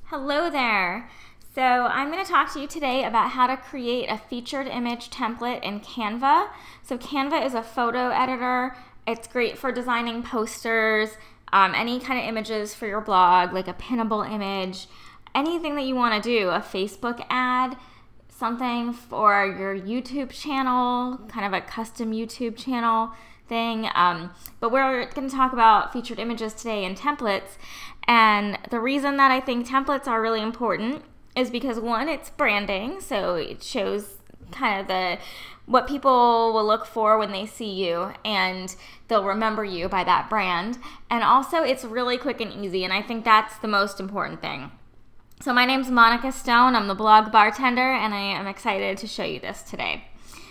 Hello there. So I'm going to talk to you today about how to create a featured image template in Canva. So Canva is a photo editor. It's great for designing posters, any kind of images for your blog, like a pinnable image, anything that you want to do, a Facebook ad, something for your YouTube channel, kind of a custom YouTube channel thing. But we're going to talk about featured images today and templates. And the reason that I think templates are really important is because, one, it's branding, so it shows kind of what people will look for when they see you, and they'll remember you by that brand. And also, it's really quick and easy, and I think that's the most important thing. So my name's Monica Stone. I'm the blog bartender, and I am excited to show you this today.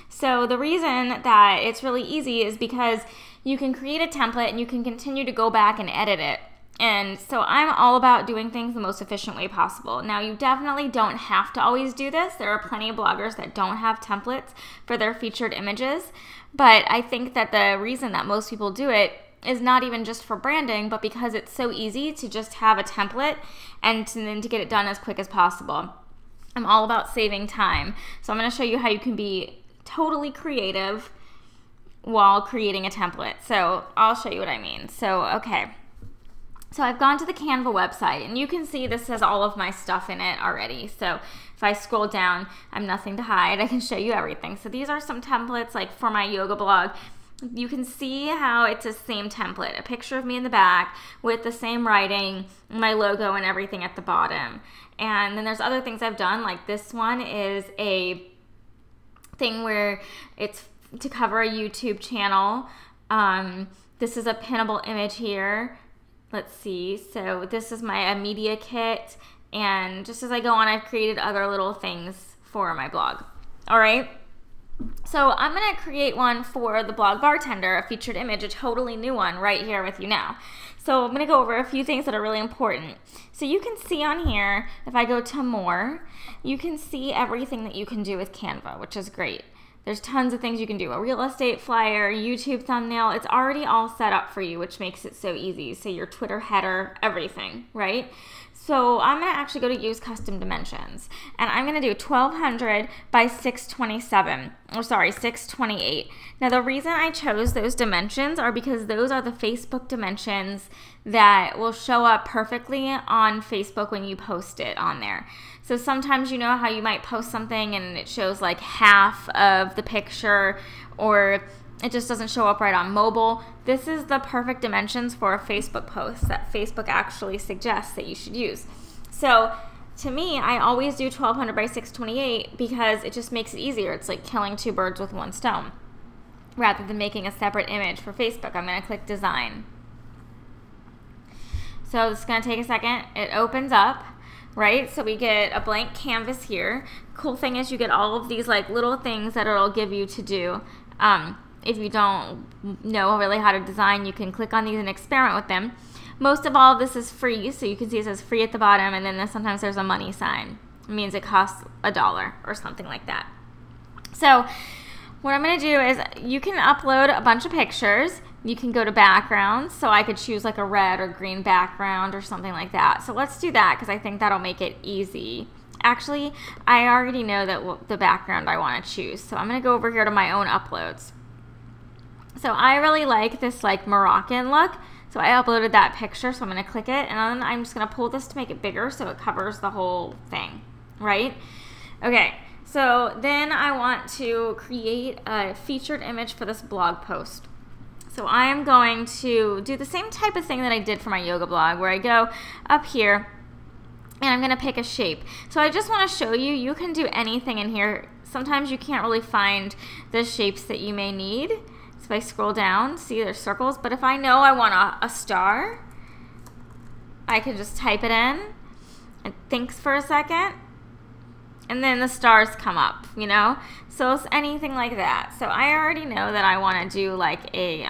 So the reason that it's really easy is because you can create a template and you can continue to go back and edit it. And so I'm all about doing things the most efficient way possible. Now, you definitely don't have to always do this. There are plenty of bloggers that don't have templates for their featured images. But I think that the reason that most people do it is not even just for branding, but because it's so easy to just have a template and then to get it done as quick as possible. I'm all about saving time. So I'm going to show you how you can be totally creative while creating a template. So I'll show you what I mean. So, okay. So I've gone to the Canva website, and you can see this has all of my stuff in it already. So if I scroll down, I'm nothing to hide. I can show you everything. So these are some templates like for my yoga blog. You can see how it's the same template, a picture of me in the back with the same writing, my logo and everything at the bottom. And then there's other things I've done, like this one is a thing where it's to cover a YouTube channel. This is a pinnable image here. Let's see, so this is my media kit, and just as I go on, I've created other little things for my blog. All right, so I'm gonna create one for the blog bartender, a featured image, a totally new one right here with you now. So I'm gonna go over a few things that are really important. So you can see on here, if I go to more, you can see everything that you can do with Canva, which is great. There's tons of things you can do. A real estate flyer, YouTube thumbnail, it's already all set up for you, which makes it so easy. So your Twitter header, everything, right? So I'm gonna actually go to use custom dimensions, and I'm gonna do 1200 by 627, or sorry, 628. Now the reason I chose those dimensions are because those are the Facebook dimensions that will show up perfectly on Facebook when you post it on there. So sometimes, you know how you might post something and it shows like half of the picture, or it just doesn't show up right on mobile. This is the perfect dimensions for a Facebook post that Facebook actually suggests that you should use. So to me, I always do 1200 by 628 because it just makes it easier. It's like killing two birds with one stone. Rather than making a separate image for Facebook, I'm going to click design. So this is going to take a second. It opens up. Right, so we get a blank canvas here. Cool thing is you get all of these like little things that it'll give you to do. If you don't know really how to design, you can click on these and experiment with them. Most of all, this is free, so you can see it says free at the bottom, and then sometimes there's a money sign. It means it costs $1 or something like that. So what I'm going to do is you can upload a bunch of pictures. You can go to backgrounds, so I could choose like a red or green background or something like that. So let's do that because I think that'll make it easy. Actually, I already know that the background I want to choose. So I'm going to go over here to my own uploads. So I really like this like Moroccan look. So I uploaded that picture, so I'm going to click it, and then I'm just going to pull this to make it bigger so it covers the whole thing, right? Okay, so then I want to create a featured image for this blog post. So I am going to do the same type of thing that I did for my yoga blog, where I go up here and I'm going to pick a shape. So I just want to show you, you can do anything in here. Sometimes you can't really find the shapes that you may need. So if I scroll down, see there's circles, but if I know I want a star, I can just type it in. It thinks for a second, and then the stars come up, you know? So it's anything like that. So I already know that I want to do like a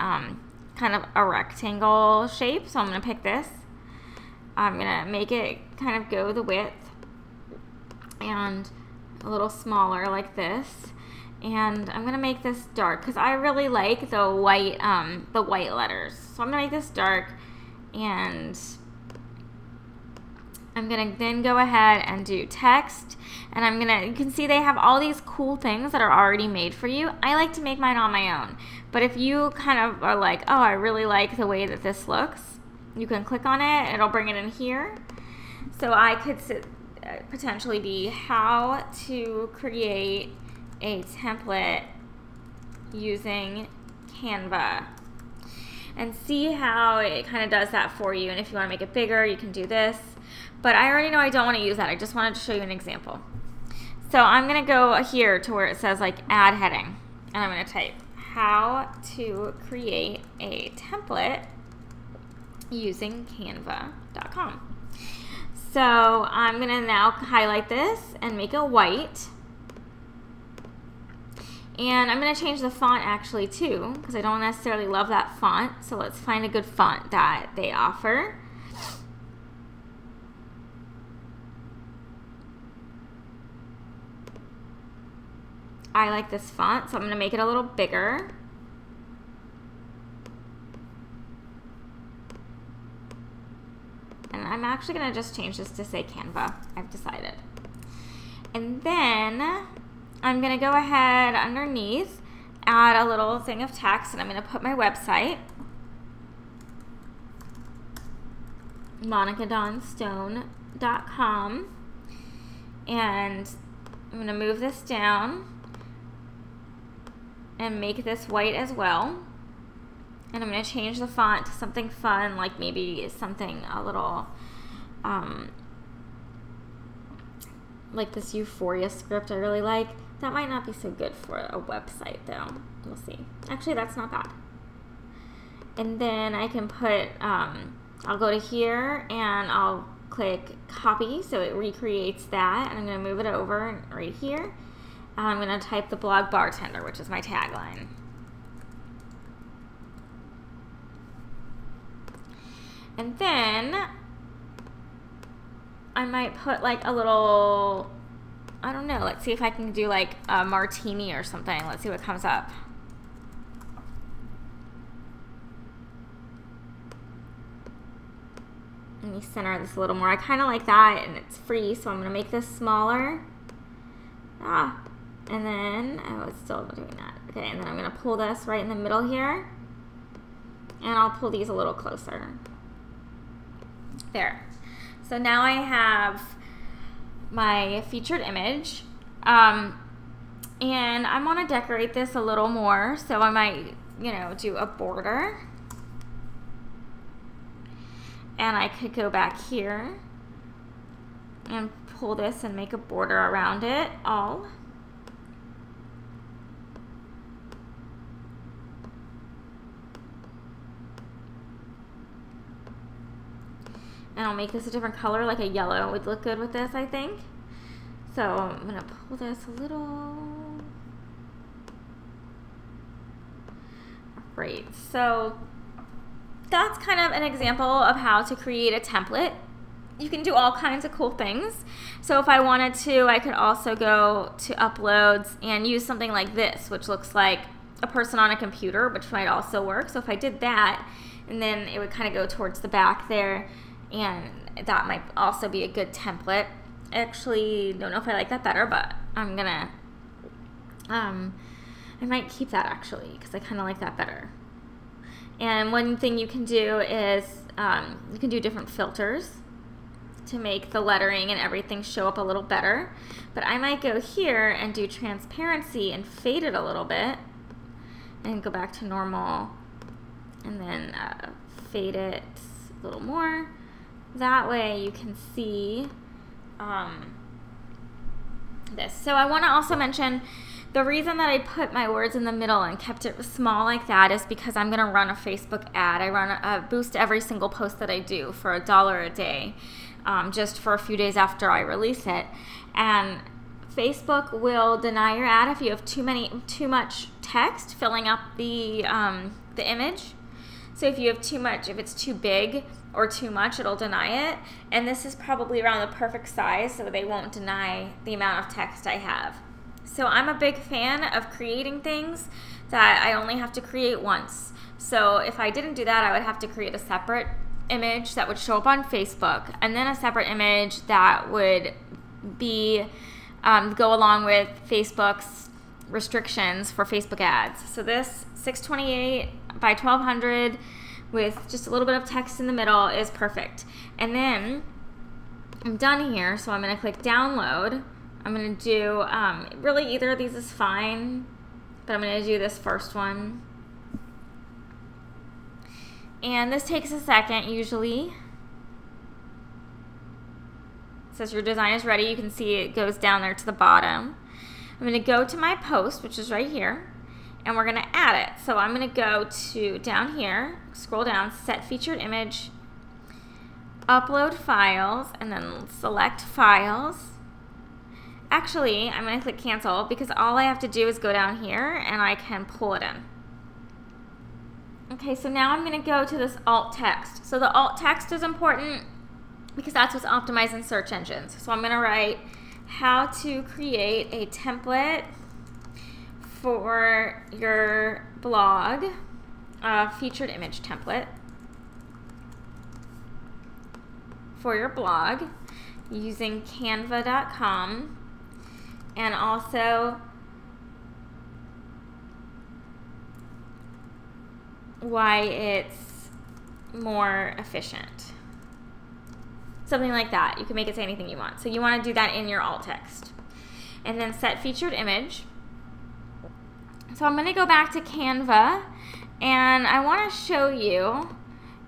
kind of a rectangle shape. So I'm going to pick this. I'm going to make it kind of go the width and a little smaller like this. And I'm going to make this dark because I really like the white letters. So I'm going to make this dark, and I'm gonna then go ahead and do text, and you can see they have all these cool things that are already made for you. I like to make mine on my own, but if you kind of are like, oh, I really like the way that this looks, you can click on it, it'll bring it in here. So I could potentially be how to create a template using Canva, and see how it kind of does that for you. And if you want to make it bigger, you can do this. But I already know I don't want to use that. I just wanted to show you an example. So I'm going to go here to where it says like add heading. And I'm going to type how to create a template using canva.com. So I'm going to now highlight this and make it white. And I'm going to change the font actually too, because I don't necessarily love that font. So let's find a good font that they offer. I like this font, so I'm going to make it a little bigger. And I'm actually going to just change this to say Canva. I've decided. And then I'm going to go ahead underneath, add a little thing of text, and I'm going to put my website, monicadawnstone.com, and I'm going to move this down and make this white as well. And I'm going to change the font to something fun, like maybe something a little like this Euphoria script I really like. That might not be so good for a website though. We'll see. Actually, that's not bad. And then I can put, I'll go to here and I'll click copy, so it recreates that. And I'm going to move it over right here. I'm going to type the blog bartender, which is my tagline. And then I might put like a little, I don't know, let's see if I can do like a martini or something. Let's see what comes up. Let me center this a little more. I kind of like that, and it's free, so I'm going to make this smaller. And then, oh, it's still doing that. Okay, and then I'm going to pull this right in the middle here, and I'll pull these a little closer. There. So now I have my featured image, and I want to decorate this a little more, so I might, you know, do a border. And I could go back here and pull this and make a border around it all. And I'll make this a different color, like a yellow would look good with this, I think. So I'm going to pull this a little. Great. So that's kind of an example of how to create a template. You can do all kinds of cool things. So if I wanted to, I could also go to uploads and use something like this, which looks like a person on a computer, which might also work. So if I did that, and then it would kind of go towards the back there, and that might also be a good template. I actually don't know if I like that better, but I'm gonna, I might keep that actually, because I kind of like that better. And one thing you can do is you can do different filters to make the lettering and everything show up a little better. But I might go here and do transparency and fade it a little bit, and go back to normal, and then fade it a little more. That way you can see this. So I want to also mention the reason that I put my words in the middle and kept it small like that is because I'm going to run a Facebook ad. I run a boost every single post that I do for $1 a day, just for a few days after I release it. And Facebook will deny your ad if you have too much text filling up the image. So if you have too much, if it's too big or too much, it'll deny it. And this is probably around the perfect size, so they won't deny the amount of text I have. So I'm a big fan of creating things that I only have to create once. So if I didn't do that, I would have to create a separate image that would show up on Facebook, and then a separate image that would be go along with Facebook's restrictions for Facebook ads. So this 628 by 1200 with just a little bit of text in the middle is perfect. And then I'm done here, so I'm going to click download. I'm going to do, really either of these is fine, but I'm going to do this first one. And this takes a second usually. It says your design is ready. You can see it goes down there to the bottom. I'm going to go to my post, which is right here, and we're going to add it. So I'm going to go to down here, scroll down, set featured image, upload files, and then select files. Actually, I'm going to click cancel because all I have to do is go down here and I can pull it in. Okay, so now I'm going to go to this alt text. So the alt text is important because that's what's optimized in search engines. So I'm going to write how to create a template for your blog, featured image template for your blog using canva.com, and also why it's more efficient. Something like that. You can make it say anything you want. So you want to do that in your alt text. And then set featured image. So I'm going to go back to Canva, and I want to show you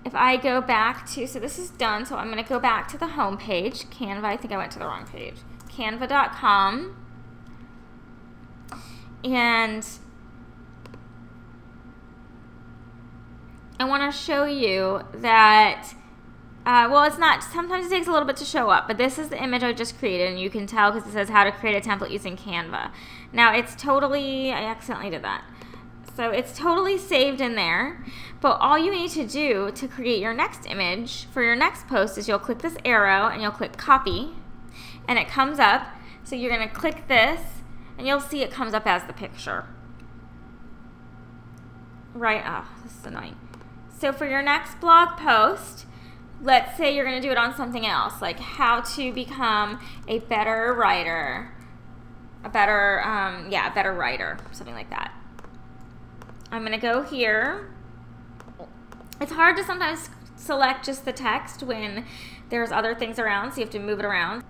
if I go back to, so this is done, so I'm going to go back to the home page, Canva. I think I went to the wrong page. Canva.com. And I want to show you that, well, it's not, sometimes it takes a little bit to show up, but this is the image I just created, and you can tell because it says how to create a template using Canva. Now it's totally, I accidentally did that. So it's totally saved in there, but all you need to do to create your next image for your next post is you'll click this arrow and you'll click copy, and it comes up. So you're going to click this, and you'll see it comes up as the picture. Right, oh, this is annoying. So for your next blog post, let's say you're going to do it on something else, like how to become a better writer, a better writer, something like that. I'm going to go here. It's hard to sometimes select just the text when there's other things around, so you have to move it around.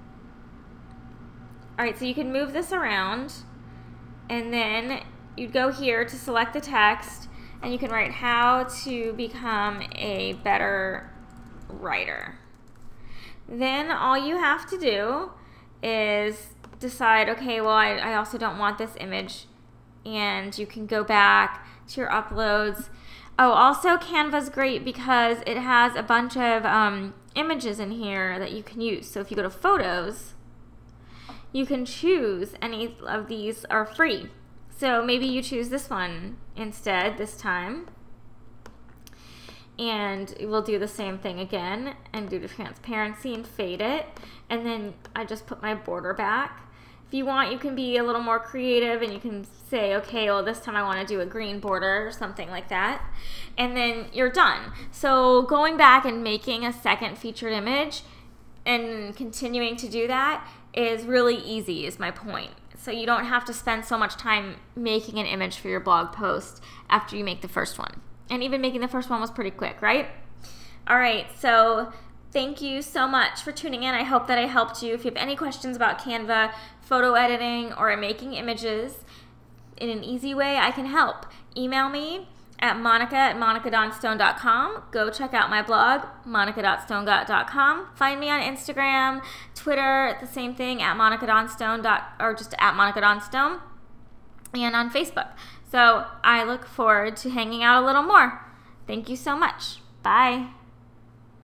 All right, so you can move this around, and then you go here to select the text, and you can write how to become a better writer. Then all you have to do is decide, okay, well, I also don't want this image, and you can go back to your uploads. Oh, also Canva's great because it has a bunch of images in here that you can use. So if you go to photos, you can choose any of these are free. So maybe you choose this one instead this time. And we'll do the same thing again and do the transparency and fade it. And then I just put my border back. If you want, you can be a little more creative and you can say, okay, well, this time I want to do a green border or something like that. And then you're done. So going back and making a second featured image and continuing to do that is really easy, is my point. So you don't have to spend so much time making an image for your blog post after you make the first one. And even making the first one was pretty quick, right? All right, so thank you so much for tuning in. I hope that I helped you. If you have any questions about Canva, photo editing, or making images in an easy way, I can help. Email me at monica@monicadonstone.com. Go check out my blog, monica.stonegott.com. Find me on Instagram, Twitter, the same thing, at monicadonstone, or just at monicadonstone, and on Facebook. So I look forward to hanging out a little more. Thank you so much. Bye.